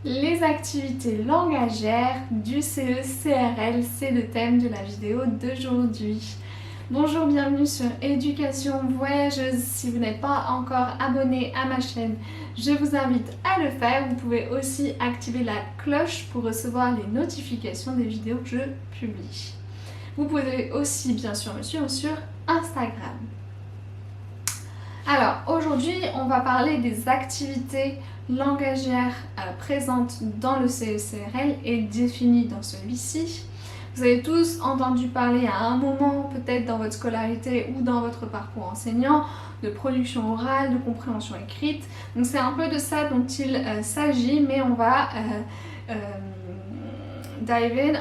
Les activités langagières du CE-CRL, c'est le thème de la vidéo d'aujourd'hui. Bonjour, bienvenue sur Éducation Voyageuse. Si vous n'êtes pas encore abonné à ma chaîne, je vous invite à le faire. Vous pouvez aussi activer la cloche pour recevoir les notifications des vidéos que je publie. Vous pouvez aussi bien sûr me suivre sur Instagram. Alors aujourd'hui, on va parler des activités langagières présentes dans le CE-CRL et définies dans celui-ci. Vous avez tous entendu parler à un moment, peut-être dans votre scolarité ou dans votre parcours enseignant, de production orale, de compréhension écrite. Donc c'est un peu de ça dont il s'agit, mais on va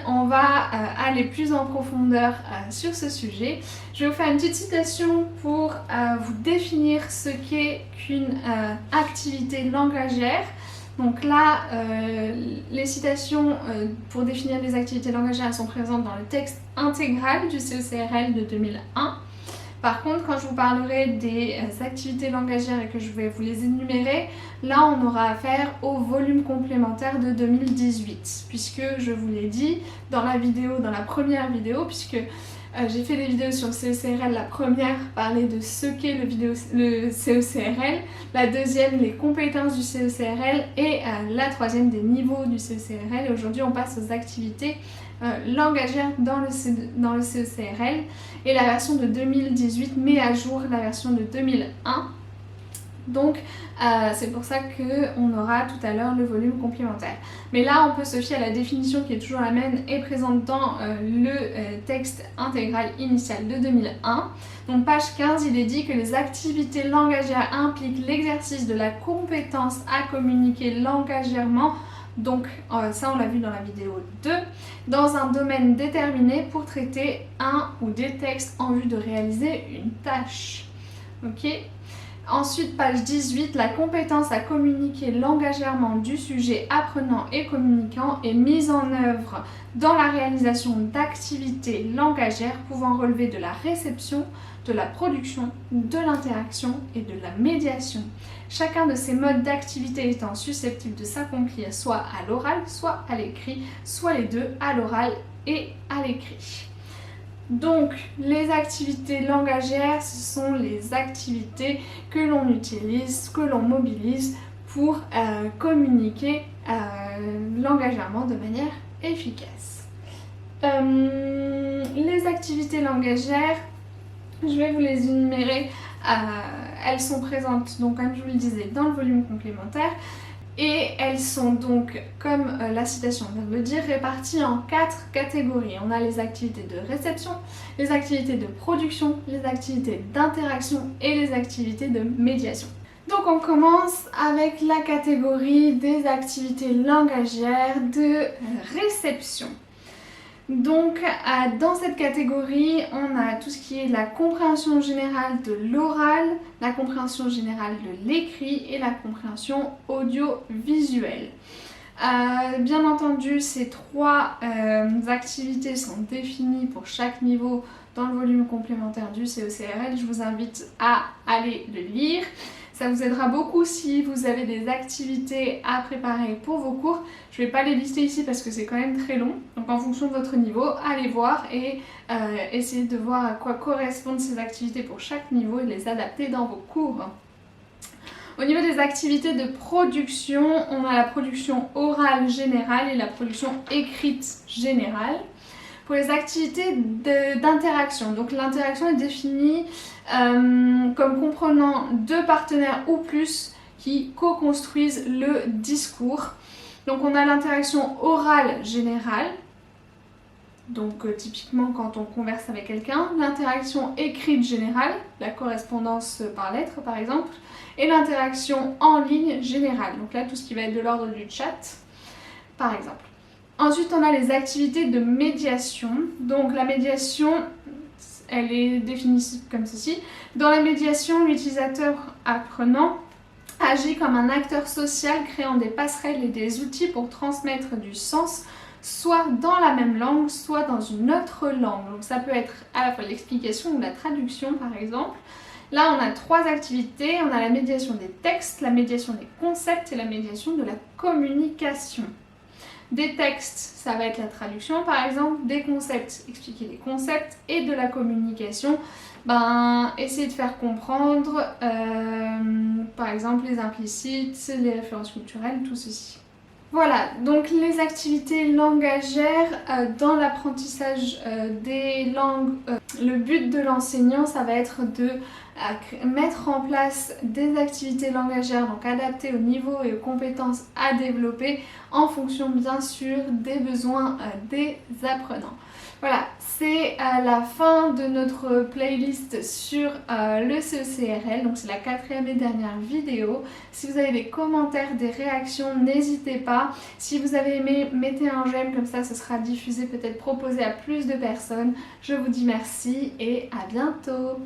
on va aller plus en profondeur sur ce sujet. Je vais vous faire une petite citation pour vous définir ce qu'est qu'une activité langagière. Donc là, les citations pour définir les activités langagières sont présentes dans le texte intégral du CE-CRL de 2001. Par contre, quand je vous parlerai des activités langagières et que je vais vous les énumérer, là on aura affaire au volume complémentaire de 2018, puisque je vous l'ai dit dans la première vidéo, puisque j'ai fait des vidéos sur le CE-CRL. La première parlait de ce qu'est le CE-CRL, la deuxième les compétences du CE-CRL et la troisième des niveaux du CE-CRL. Et aujourd'hui on passe aux activités langagières dans le CE-CRL, et la version de 2018 met à jour la version de 2001. Donc c'est pour ça qu'on aura tout à l'heure le volume complémentaire. Mais là on peut se fier à la définition qui est toujours la même et présente dans le texte intégral initial de 2001. Donc page 15, il est dit que les activités langagières impliquent l'exercice de la compétence à communiquer langagièrement. Donc ça on l'a vu dans la vidéo 2, dans un domaine déterminé pour traiter un ou des textes en vue de réaliser une tâche. Ok. Ensuite, page 18, la compétence à communiquer langagièrement du sujet apprenant et communicant est mise en œuvre dans la réalisation d'activités langagières pouvant relever de la réception, de la production, de l'interaction et de la médiation. Chacun de ces modes d'activité étant susceptible de s'accomplir soit à l'oral, soit à l'écrit, soit les deux, à l'oral et à l'écrit. Donc, les activités langagières, ce sont les activités que l'on utilise, que l'on mobilise pour communiquer langagièrement de manière efficace. Les activités langagières, je vais vous les énumérer. Elles sont présentes, donc comme je vous le disais, dans le volume complémentaire. Et elles sont donc, comme la citation vient de le dire, réparties en 4 catégories. On a les activités de réception, les activités de production, les activités d'interaction et les activités de médiation. Donc on commence avec la catégorie des activités langagières de réception. Donc dans cette catégorie, on a tout ce qui est la compréhension générale de l'oral, la compréhension générale de l'écrit et la compréhension audiovisuelle. Bien entendu, ces 3 activités sont définies pour chaque niveau dans le volume complémentaire du CE-CRL. Je vous invite à aller le lire. Ça vous aidera beaucoup si vous avez des activités à préparer pour vos cours. Je ne vais pas les lister ici parce que c'est quand même très long. Donc en fonction de votre niveau, allez voir et essayez de voir à quoi correspondent ces activités pour chaque niveau et les adapter dans vos cours. Au niveau des activités de production, on a la production orale générale et la production écrite générale. Pour les activités d'interaction, donc l'interaction est définie comme comprenant 2 partenaires ou plus qui co-construisent le discours. Donc on a l'interaction orale générale, donc typiquement quand on converse avec quelqu'un, l'interaction écrite générale, la correspondance par lettre par exemple, et l'interaction en ligne générale, donc là tout ce qui va être de l'ordre du chat par exemple. Ensuite, on a les activités de médiation. Donc la médiation, elle est définie comme ceci. Dans la médiation, l'utilisateur apprenant agit comme un acteur social créant des passerelles et des outils pour transmettre du sens, soit dans la même langue, soit dans une autre langue. Donc ça peut être à la fois l'explication ou la traduction par exemple. Là, on a 3 activités. On a la médiation des textes, la médiation des concepts et la médiation de la communication. Des textes, ça va être la traduction par exemple, des concepts, expliquer les concepts, et de la communication, essayer de faire comprendre par exemple les implicites, les références culturelles, tout ceci. Voilà, donc les activités langagères dans l'apprentissage des langues, le but de l'enseignant, ça va être de mettre en place des activités langagères, donc adaptées au niveau et aux compétences à développer en fonction bien sûr des besoins des apprenants. Voilà, c'est la fin de notre playlist sur le CECRL, donc c'est la 4e et dernière vidéo. Si vous avez des commentaires, des réactions, n'hésitez pas. Si vous avez aimé, mettez un j'aime, comme ça ce sera diffusé, peut-être proposé à plus de personnes. Je vous dis merci et à bientôt.